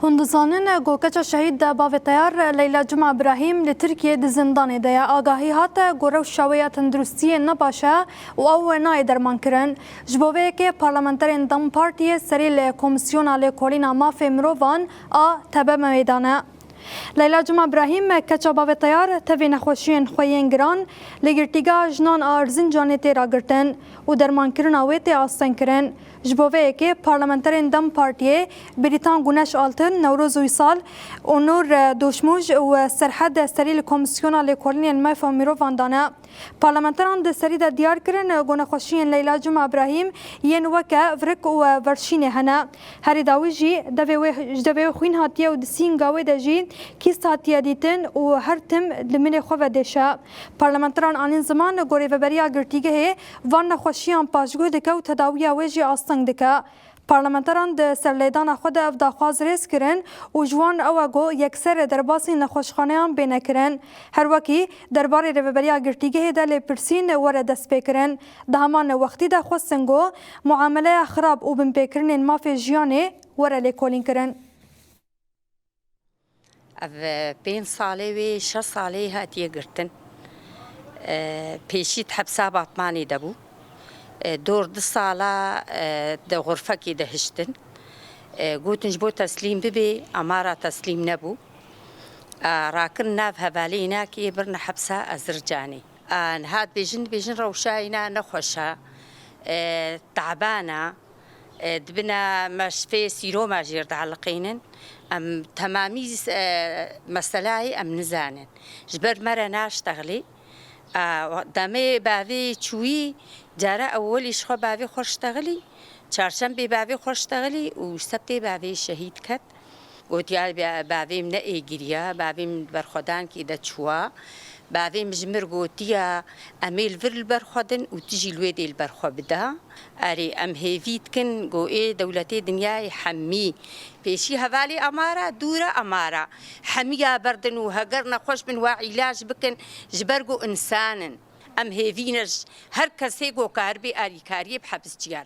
هندزانن گوکچ شهید باو تیار لیلا جمعه ابراهیم لترکیه د زندان ده آگاهی هات گورو شویه تندرستی نباشه و او نای درمان کرن جبوه که پارلمانترین دم پارتی سری کمیسیون آل کولینا ماف مروان آ تبه میدانه لیلا جمعه ابراهیم کچا باو تیار تبی نخوشین خوین گران لگرتیگا جنان آرزین جانه تیرا گرتن و درمان کرن آویت آستن کرن جبوه که پارلمانترین دم پارتیه بریتان گونش آلتن نوروز ویسال اونور دوشموج و سرحد سری کمیسیون لکولین الماف میرو واندانه پارلمانتران د سری د دیار کرن گونه خوشین لیلا جمعه ابراهیم ین وکه ورک و ورشین هنه هری داوی جی دوی خوین هاتیه و دسین گاوی د جی کیست هاتیه دیتن و هر تم لمن خو ودشه پارلمانتران آنین زمان گوری و بریا گرتیگه وان خوشیان پاشگو دکه و تداوی وجی آستنگ دکه پارلمانتران د سرلیدان خود اف داخواز ریس کرن و جوان او گو یکسر درباسی نخوشخانهان بینه کرن هر وکی درباره روبریا گرتیگه دل پرسین ور دست پیکرن ده همان وقتی ده خوستنگو معامله خراب و بن پیکرن مافی جیانه ور لیکولین کرن اف 5 ساله و 6 ساله هاتیه گرتن پیشیت حبسا باطمانی دبو دور 2 ساله ده غرفه کی دهشتن گوتنج بو تسلیم ببی امارا تسلیم نبو راکن ناف هوالينا كي برنا حبسه ازرجاني هاد بيجن روشاينا نخوشا تعبانه دبنا مش في سيرو ما جير تعلقينن ام تمامي مسلاي ام نزانن جبر مره ناشتغلي دمه باوی چوی جاره اولیش خو باوی خوشتغلی چهارشنبه باوی خوشتغلی و سبت باوی شهید کد گوتیال باوی من ایگریا باوی برخودان کی د چوا باوی مجمر گوتیا امیل ورل برخودن و تجی لوید ال برخو بدا اری ام هیویت کن گو ای دولتی دنیای حمی پیشی حوالی اماره دوره اماره حمیا بردن و هگر نخوش بن و علاج بکن جبرگو انسانن ام هیوینج هر کسی گو کار بی اری کاری بحبس جیار